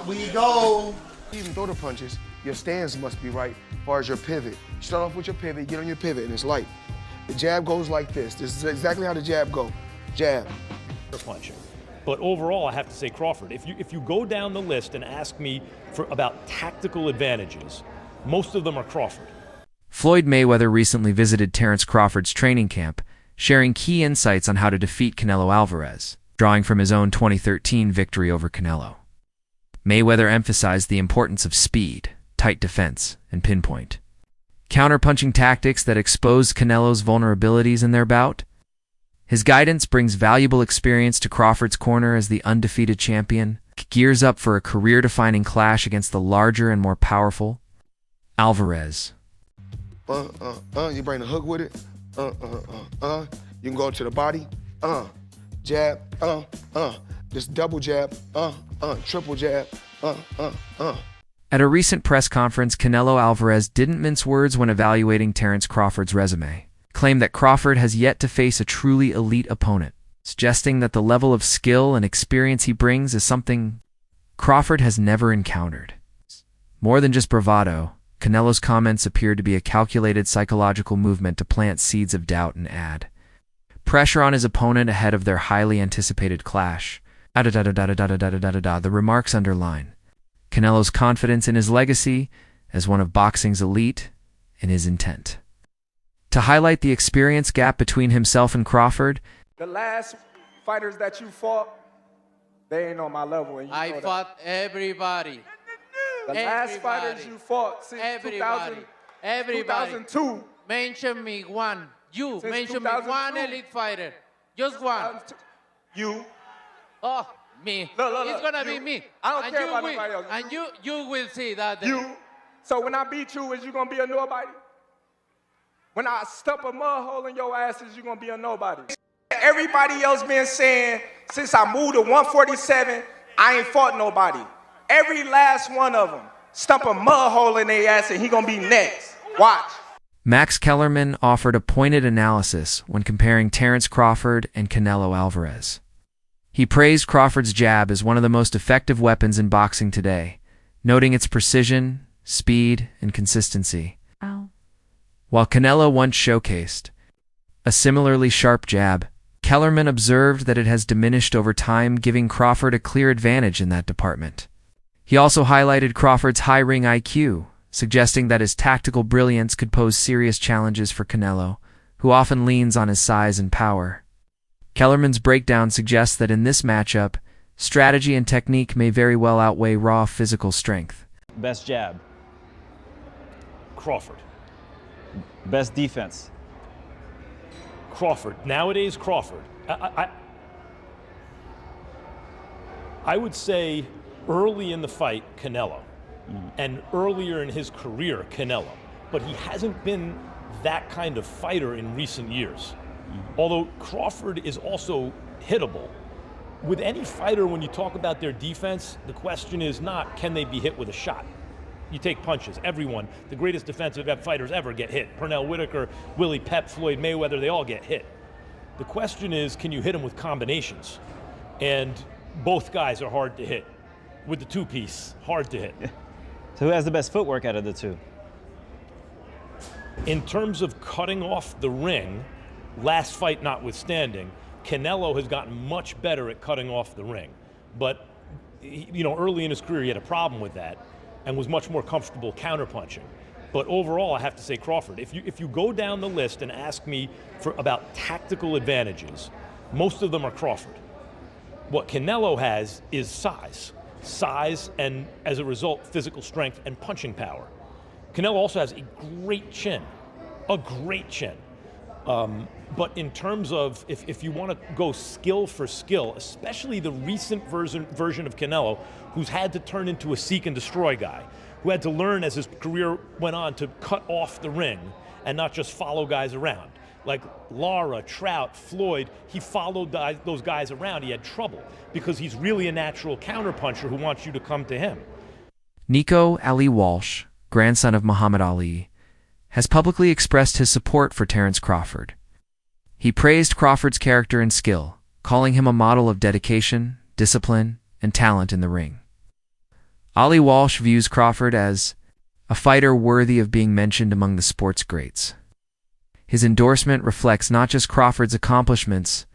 Out we go. Even throw the punches, your stance must be right as far as your pivot. Start off with your pivot, get on your pivot, and it's light. The jab goes like this. This is exactly how the jab go. Jab. Punching. But overall, I have to say Crawford. If you go down the list and ask me about tactical advantages, most of them are Crawford. Floyd Mayweather recently visited Terence Crawford's training camp, sharing key insights on how to defeat Canelo Alvarez, drawing from his own 2013 victory over Canelo. Mayweather emphasized the importance of speed, tight defense, and pinpoint counterpunching tactics that exposed Canelo's vulnerabilities in their bout. His guidance brings valuable experience to Crawford's corner as the undefeated champion gears up for a career-defining clash against the larger and more powerful Alvarez. You bring the hook with it. You can go to the body. Jab. Just double jab. Triple jab. At a recent press conference, Canelo Alvarez didn't mince words when evaluating Terence Crawford's resume, claimed that Crawford has yet to face a truly elite opponent, suggesting that the level of skill and experience he brings is something Crawford has never encountered. More than just bravado, Canelo's comments appeared to be a calculated psychological movement to plant seeds of doubt and add pressure on his opponent ahead of their highly anticipated clash. The remarks underline Canelo's confidence in his legacy as one of boxing's elite and his intent to highlight the experience gap between himself and Crawford. The last fighters that you fought, they ain't on my level. And I fought everybody. The last fighters you fought since 2002. Mention me one. You Since mention me 2002. one elite fighter. Just one. You. Oh, me. Look, it's gonna you. be me. I don't and care you about will, nobody else. And you will see that day. You. So when I beat you, is you gonna be a nobody? When I stump a mud hole in your ass, is you gonna be a nobody? Everybody else been saying, since I moved to 147, I ain't fought nobody. Every last one of them stump a mud hole in their ass and he gonna be next. Watch. Max Kellerman offered a pointed analysis when comparing Terence Crawford and Canelo Alvarez. He praised Crawford's jab as one of the most effective weapons in boxing today, noting its precision, speed, and consistency. While Canelo once showcased a similarly sharp jab, Kellerman observed that it has diminished over time, giving Crawford a clear advantage in that department. He also highlighted Crawford's high ring IQ, suggesting that his tactical brilliance could pose serious challenges for Canelo, who often leans on his size and power. Kellerman's breakdown suggests that in this matchup, strategy and technique may very well outweigh raw physical strength. Best jab. Crawford. Best defense. Crawford. Nowadays, Crawford. I would say early in the fight, Canelo. And earlier in his career, Canelo. But he hasn't been that kind of fighter in recent years. Although Crawford is also hittable. With any fighter, when you talk about their defense, the question is not, can they be hit with a shot? You take punches. Everyone, the greatest defensive fighters ever get hit. Pernell Whitaker, Willie Pep, Floyd Mayweather, they all get hit. The question is, can you hit them with combinations? And both guys are hard to hit. With the two-piece, hard to hit. So who has the best footwork out of the two? In terms of cutting off the ring, last fight notwithstanding, Canelo has gotten much better at cutting off the ring. But, you know, early in his career, he had a problem with that and was much more comfortable counterpunching. But overall, I have to say Crawford. If you go down the list and ask me about tactical advantages, most of them are Crawford. What Canelo has is size, and as a result, physical strength and punching power. Canelo also has a great chin. But in terms of, if you want to go skill for skill, especially the recent version of Canelo, who's had to turn into a seek and destroy guy, who had to learn as his career went on to cut off the ring and not just follow guys around. Like Lara, Trout, Floyd, he followed those guys around. He had trouble because he's really a natural counterpuncher who wants you to come to him. Nico Ali Walsh, grandson of Muhammad Ali, has publicly expressed his support for Terence Crawford. He praised Crawford's character and skill, calling him a model of dedication, discipline, and talent in the ring. Ali Walsh views Crawford as a fighter worthy of being mentioned among the sport's greats. His endorsement reflects not just Crawford's accomplishments,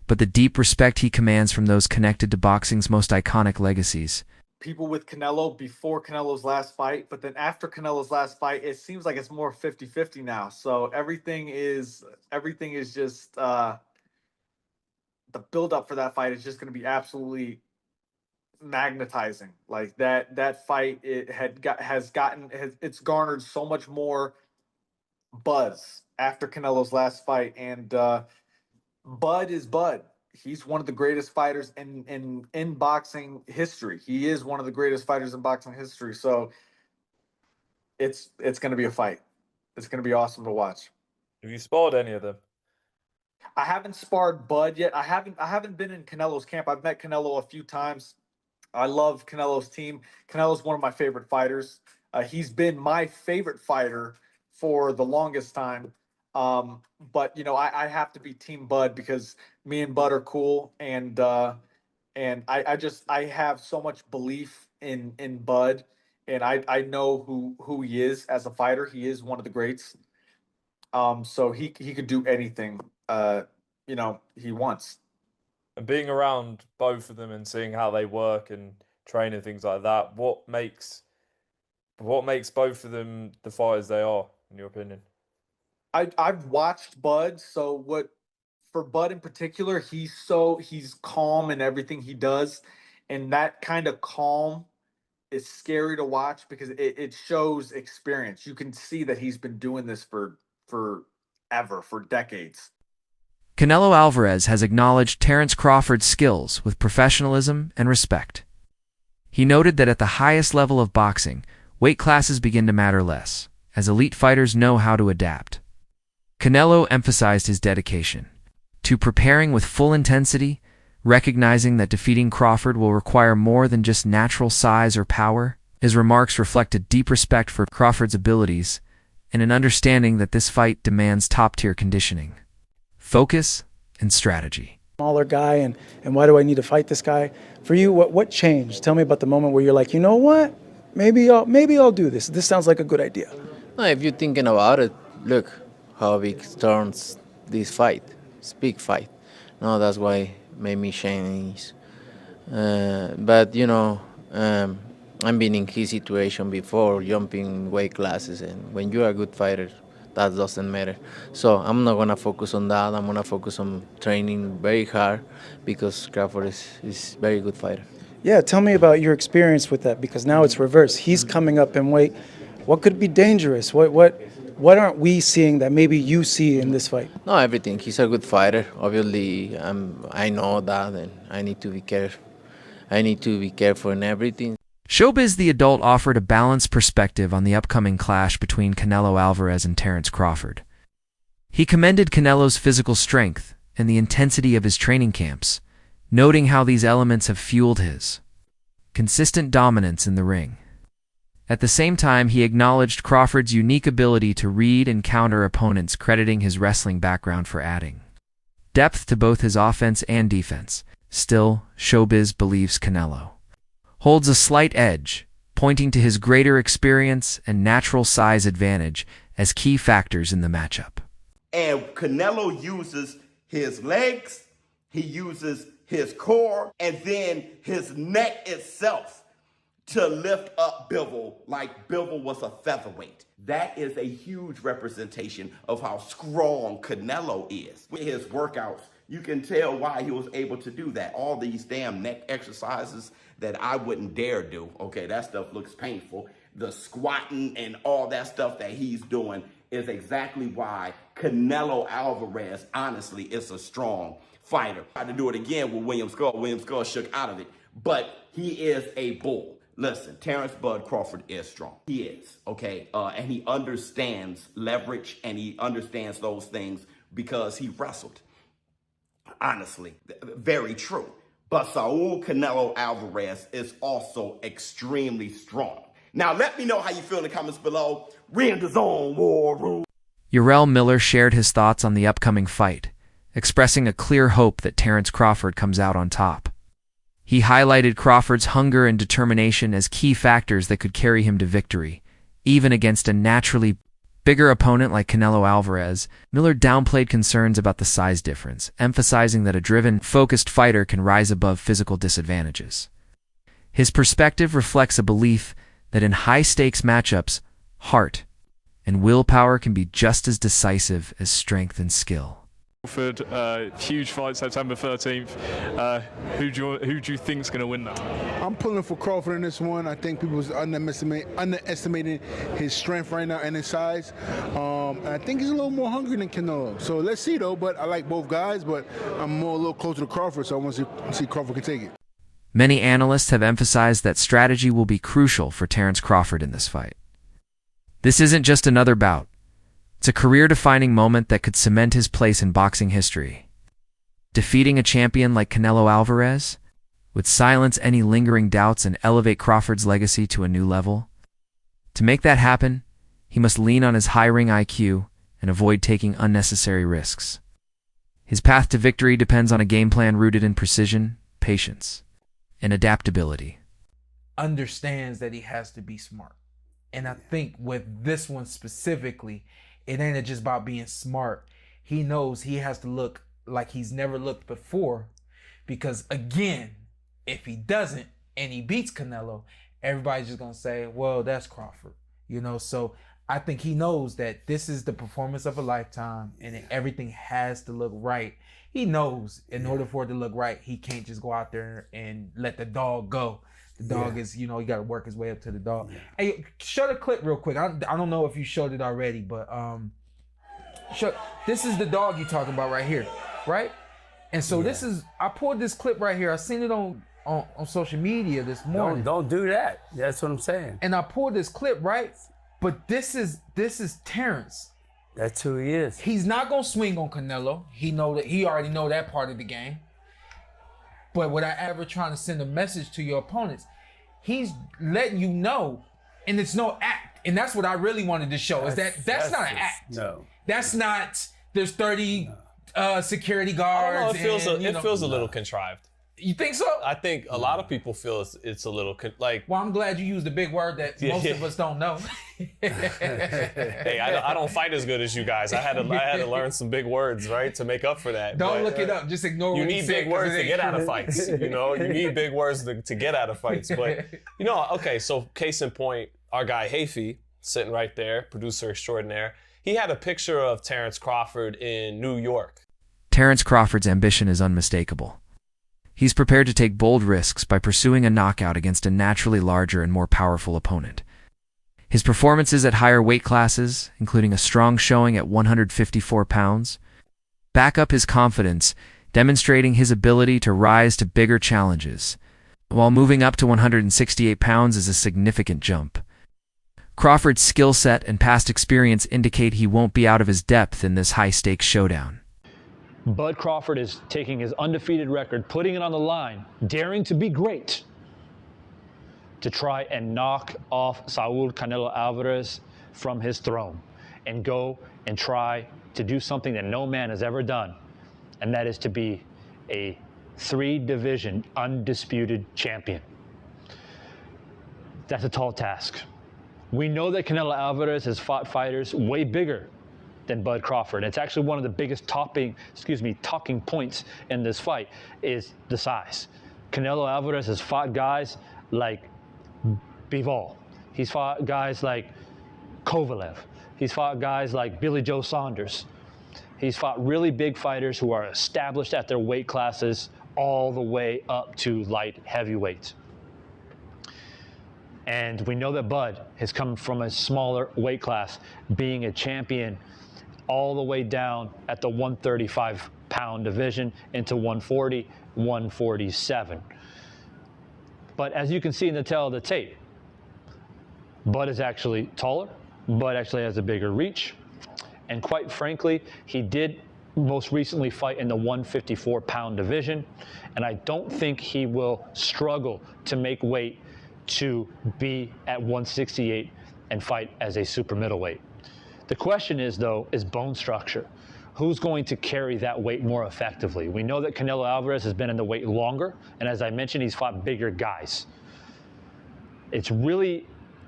but the deep respect he commands from those connected to boxing's most iconic legacies. People with Canelo before Canelo's last fight, but then after Canelo's last fight, it seems like it's more 50-50 now. So everything is just the build up for that fight is just going to be absolutely magnetizing. Like that fight, it's garnered so much more buzz after Canelo's last fight, and Bud is Bud. He's one of the greatest fighters in boxing history. He is one of the greatest fighters in boxing history. So it's going to be a fight. It's going to be awesome to watch. Have you sparred any of them? I haven't sparred Bud yet. I haven't been in Canelo's camp. I've met Canelo a few times. I love Canelo's team. Canelo's one of my favorite fighters. He's been my favorite fighter for the longest time. But you know, I have to be Team Bud because me and Bud are cool, and I have so much belief in Bud, and I know who he is as a fighter. He is one of the greats. So he could do anything he wants. And being around both of them and seeing how they work and train and things like that, what makes both of them the fighters they are, in your opinion? I've watched Bud, so for Bud in particular, he's calm in everything he does, and that kind of calm is scary to watch because it shows experience. You can see that he's been doing this for decades. Canelo Alvarez has acknowledged Terence Crawford's skills with professionalism and respect. He noted that at the highest level of boxing, weight classes begin to matter less, as elite fighters know how to adapt. Canelo emphasized his dedication to preparing with full intensity, recognizing that defeating Crawford will require more than just natural size or power. His remarks reflected deep respect for Crawford's abilities and an understanding that this fight demands top-tier conditioning, focus, and strategy. Smaller guy, and why do I need to fight this guy? For you, what changed? Tell me about the moment where you're like, you know what? Maybe I'll do this. This sounds like a good idea. No, if you're thinking about it, look how big turns this fight. It's a big fight. No, that's why made me change. But I've been in his situation before, jumping weight classes, and when you're a good fighter, that doesn't matter. So I'm not gonna focus on that. I'm gonna focus on training very hard because Crawford is a very good fighter. Yeah, tell me about your experience with that, because now it's reverse. He's coming up in weight. What could be dangerous? What aren't we seeing that maybe you see in this fight? No, everything. He's a good fighter. Obviously, I know that, and I need to be careful. I need to be careful in everything. Showbiz the Adult offered a balanced perspective on the upcoming clash between Canelo Alvarez and Terence Crawford. He commended Canelo's physical strength and the intensity of his training camps, noting how these elements have fueled his consistent dominance in the ring. At the same time, he acknowledged Crawford's unique ability to read and counter opponents, crediting his wrestling background for adding depth to both his offense and defense. Still, Showbiz believes Canelo holds a slight edge, pointing to his greater experience and natural size advantage as key factors in the matchup. And Canelo uses his legs, he uses his core, and then his neck itself to lift up Bivol like Bivol was a featherweight. That is a huge representation of how strong Canelo is. With his workouts, you can tell why he was able to do that. All these damn neck exercises that I wouldn't dare do. Okay, that stuff looks painful. The squatting and all that stuff that he's doing is exactly why Canelo Alvarez, honestly, is a strong fighter. I tried to do it again with William Skull. William Skull shook out of it, but he is a bull. Listen, Terence Bud Crawford is strong. He is, okay? And he understands leverage, and he understands those things because he wrestled. Honestly, very true. But Saul Canelo Alvarez is also extremely strong. Now, let me know how you feel in the comments below. Ring the zone, war room. Yarrell Miller shared his thoughts on the upcoming fight, expressing a clear hope that Terence Crawford comes out on top. He highlighted Crawford's hunger and determination as key factors that could carry him to victory. Even against a naturally bigger opponent like Canelo Alvarez, Miller downplayed concerns about the size difference, emphasizing that a driven, focused fighter can rise above physical disadvantages. His perspective reflects a belief that in high-stakes matchups, heart and willpower can be just as decisive as strength and skill. Crawford, huge fight September 13th. Who do you think's going to win that? I'm pulling for Crawford in this one. I think people was underestimating his strength right now and his size. And I think he's a little more hungry than Canelo. So let's see though. But I like both guys. But I'm a little closer to Crawford, so I want to see Crawford can take it. Many analysts have emphasized that strategy will be crucial for Terence Crawford in this fight. This isn't just another bout. It's a career-defining moment that could cement his place in boxing history. Defeating a champion like Canelo Alvarez would silence any lingering doubts and elevate Crawford's legacy to a new level. To make that happen, he must lean on his high ring IQ and avoid taking unnecessary risks. His path to victory depends on a game plan rooted in precision, patience, and adaptability. Understands that he has to be smart. And I think with this one specifically, it ain't just about being smart. He knows he has to look like he's never looked before, because again, if he doesn't and he beats Canelo, everybody's just gonna say, well, that's Crawford, you know. So I think he knows that this is the performance of a lifetime and everything has to look right. He knows in order for it to look right, he can't just go out there and let the dog go. The dog is, you know, you got to work his way up to the dog. Hey, show the clip real quick. I don't know if you showed it already, but this is the dog you're talking about right here, right? And so this is, I pulled this clip right here. I seen it on social media this morning. Don't do that. That's what I'm saying. And I pulled this clip, right? But this is Terence. That's who he is. He's not gonna swing on Canelo. He already know that part of the game. But without ever trying to send a message to your opponents, he's letting you know, and it's no act. And that's what I really wanted to show, is that's not an act. No. That's not, there's 30 security guards. I don't know, it feels a little contrived. You think so? I think a lot of people feel it's a little like. Well, I'm glad you used a big word that most of us don't know. Hey, I don't fight as good as you guys. I had to learn some big words, right, to make up for that. Don't look it up. Just ignore what you need big words to get out of fights. You know, you need big words to get out of fights. But you know, okay. So case in point, our guy Hafey, sitting right there, producer extraordinaire. He had a picture of Terence Crawford in New York. Terence Crawford's ambition is unmistakable. He's prepared to take bold risks by pursuing a knockout against a naturally larger and more powerful opponent. His performances at higher weight classes, including a strong showing at 154 pounds, back up his confidence, demonstrating his ability to rise to bigger challenges, while moving up to 168 pounds is a significant jump. Crawford's skill set and past experience indicate he won't be out of his depth in this high-stakes showdown. Bud Crawford is taking his undefeated record, putting it on the line, daring to be great, to try and knock off Saul Canelo Alvarez from his throne and go and try to do something that no man has ever done, and that is to be a 3-division undisputed champion. That's a tall task. We know that Canelo Alvarez has fought fighters way bigger than Bud Crawford. It's actually one of the biggest talking points in this fight is the size. Canelo Alvarez has fought guys like Bivol. He's fought guys like Kovalev. He's fought guys like Billy Joe Saunders. He's fought really big fighters who are established at their weight classes all the way up to light heavyweight. And we know that Bud has come from a smaller weight class, being a champion all the way down at the 135-pound division into 140, 147. But as you can see in the tail of the tape, Bud is actually taller. Bud actually has a bigger reach. And quite frankly, he did most recently fight in the 154-pound division. And I don't think he will struggle to make weight to be at 168 and fight as a super middleweight. The question is, though, is bone structure. who's going to carry that weight more effectively? We know that Canelo Alvarez has been in the weight longer, and as I mentioned, he's fought bigger guys. It's really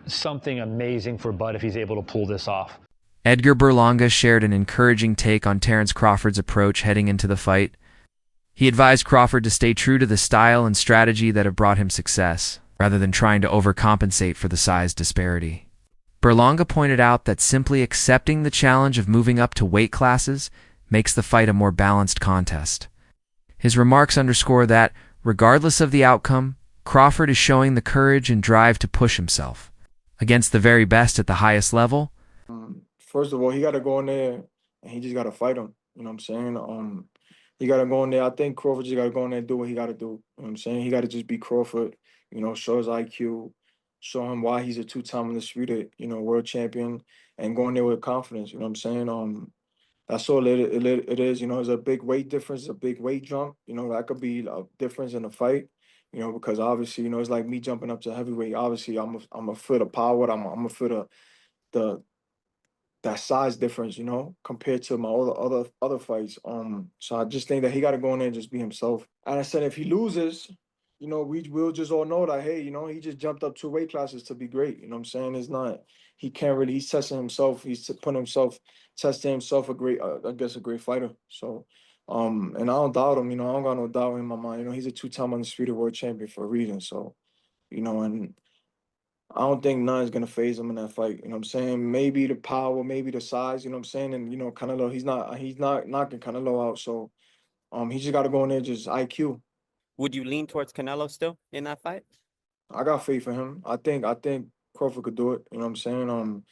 something amazing for Bud if he's able to pull this off. Edgar Berlanga shared an encouraging take on Terence Crawford's approach heading into the fight. He advised Crawford to stay true to the style and strategy that have brought him success, rather than trying to overcompensate for the size disparity. Berlanga pointed out that simply accepting the challenge of moving up to weight classes makes the fight a more balanced contest. His remarks underscore that, regardless of the outcome, Crawford is showing the courage and drive to push himself against the very best at the highest level. First of all, he got to go in there and he just got to fight him. You know what I'm saying? He got to go in there. I think Crawford just got to go in there and do what he got to do. You know what I'm saying? He got to just be Crawford, you know, show his IQ, show him why he's a two-time undisputed, you know, world champion, and go in there with confidence. You know what I'm saying? That's all it is. You know, there's a big weight difference, a big weight jump. You know, that could be a difference in the fight. You know, because obviously, you know, it's like me jumping up to heavyweight. Obviously, I'm a foot of power. I'm a foot of that size difference, you know, compared to my other fights. So I just think that he got to go in there and just be himself. And I said, if he loses, you know, we'll just all know that, hey, you know, he just jumped up 2 weight classes to be great. You know what I'm saying? It's not, he can't really, he's testing himself. He's testing himself a great fighter. So, and I don't doubt him, you know, I don't got no doubt in my mind. You know, he's a 2-time undisputed world champion for a reason. So, you know, and I don't think none's gonna phase him in that fight. You know what I'm saying? Maybe the power, maybe the size, you know what I'm saying? And, you know, Canelo, he's not knocking Canelo out. So, he just got to go in there, just IQ. Would you lean towards Canelo still in that fight? I got faith in him. I think Crawford could do it. You know what I'm saying?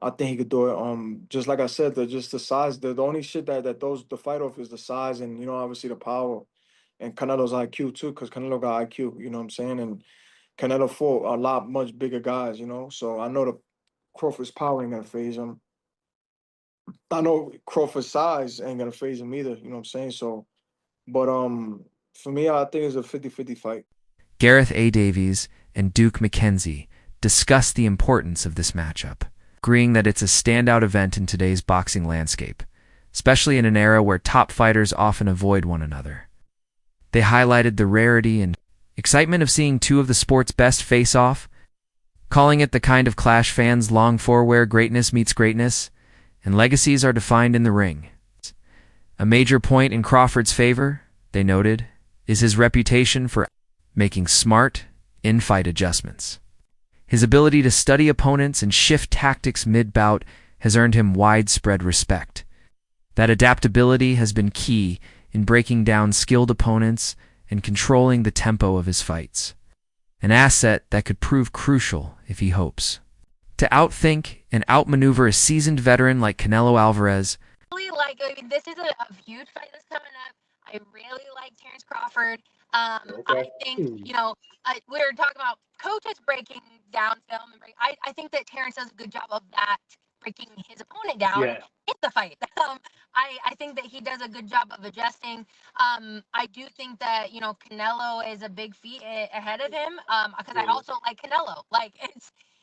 I think he could do it. Just like I said, just the size. The only shit that throws the fight off is the size and, you know, obviously the power. And Canelo's IQ too, because Canelo got IQ, you know what I'm saying? And Canelo fought a lot much bigger guys, you know? So I know the Crawford's power ain't gonna phase him. I know Crawford's size ain't gonna phase him either, you know what I'm saying? So, but for me, I think it's a 50-50 fight. Gareth A. Davies and Duke McKenzie discussed the importance of this matchup, agreeing that it's a standout event in today's boxing landscape, especially in an era where top fighters often avoid one another. They highlighted the rarity and excitement of seeing 2 of the sport's best face off, calling it the kind of clash fans long for where greatness meets greatness, and legacies are defined in the ring. A major point in Crawford's favor, they noted, is his reputation for making smart, in-fight adjustments. His ability to study opponents and shift tactics mid-bout has earned him widespread respect. That adaptability has been key in breaking down skilled opponents and controlling the tempo of his fights, an asset that could prove crucial if he hopes to outthink and outmaneuver a seasoned veteran like Canelo Alvarez. I mean, this is a huge fight that's coming up. I really like Terence Crawford. I think, you know, we were talking about coaches breaking down film. And I think that Terence does a good job of that, breaking his opponent down in the fight. I think that he does a good job of adjusting. I do think that, you know, Canelo is a big feat ahead of him because I also like Canelo. Like,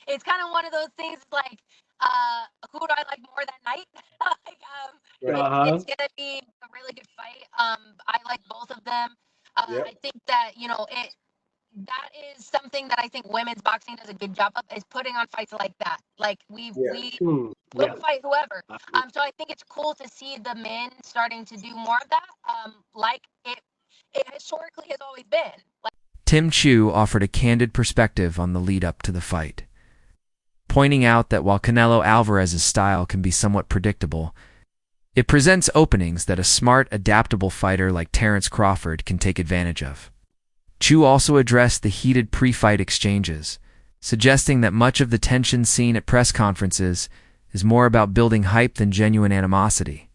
it's kind of one of those things like, who do I like more that night? It's going to be a really good fight. I like both of them. I think that, you know, that is something that I think women's boxing does a good job of, is putting on fights like that. Like we'll fight whoever. So I think it's cool to see the men starting to do more of that. Like it historically has always been. Tim Chu offered a candid perspective on the lead up to the fight, pointing out that while Canelo Alvarez's style can be somewhat predictable, it presents openings that a smart, adaptable fighter like Terence Crawford can take advantage of. Chu also addressed the heated pre-fight exchanges, suggesting that much of the tension seen at press conferences is more about building hype than genuine animosity.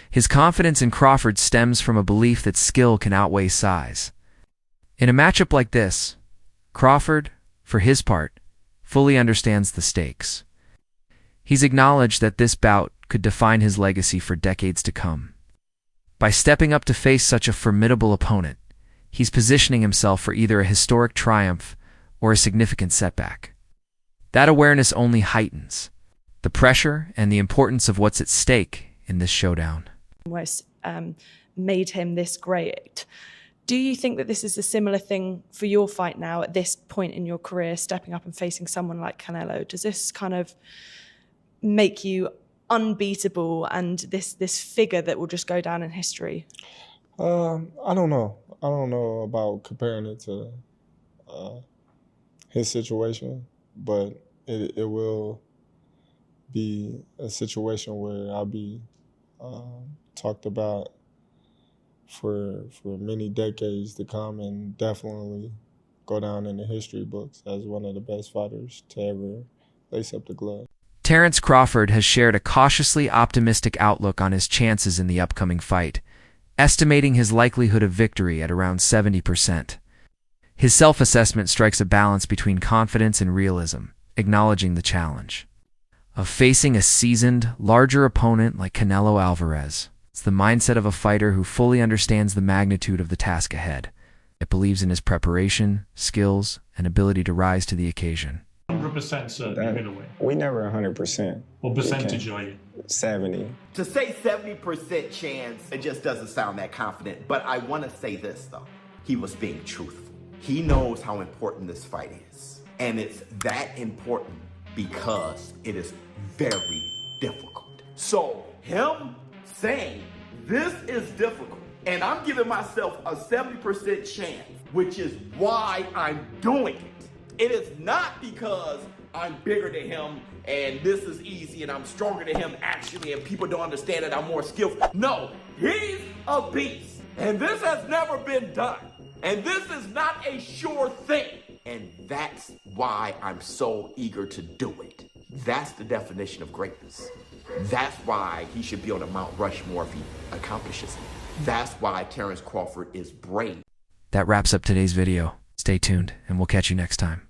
His confidence in Crawford stems from a belief that skill can outweigh size. In a matchup like this, Crawford, for his part, fully understands the stakes. He's acknowledged that this bout could define his legacy for decades to come. By stepping up to face such a formidable opponent, he's positioning himself for either a historic triumph or a significant setback. That awareness only heightens the pressure and the importance of what's at stake in this showdown. almost made him this great. Do you think that this is a similar thing for your fight now at this point in your career, stepping up and facing someone like Canelo? Does this kind of make you unbeatable and this figure that will just go down in history? I don't know. I don't know about comparing it to his situation, but it will be a situation where I'll be talked about for many decades to come, and definitely go down in the history books as one of the best fighters to ever lace up the glove. Terence Crawford has shared a cautiously optimistic outlook on his chances in the upcoming fight, estimating his likelihood of victory at around 70%. His self-assessment strikes a balance between confidence and realism, acknowledging the challenge of facing a seasoned, larger opponent like Canelo Alvarez. It's the mindset of a fighter who fully understands the magnitude of the task ahead. It believes in his preparation, skills, and ability to rise to the occasion. 100% certain you're gonna win. We never 100%. What percentage are you? 70. To say 70% chance, it just doesn't sound that confident. But I want to say this, though. He was being truthful. He knows how important this fight is. And it's that important because it is very difficult. So him saying this is difficult, and I'm giving myself a 70% chance, which is why I'm doing it. It is not because I'm bigger than him and this is easy and I'm stronger than him actually and people don't understand that I'm more skillful. No, he's a beast. And this has never been done. And this is not a sure thing. And that's why I'm so eager to do it. That's the definition of greatness. That's why he should be on a Mount Rushmore if he accomplishes it. That's why Terence Crawford is brave. That wraps up today's video. Stay tuned, and we'll catch you next time.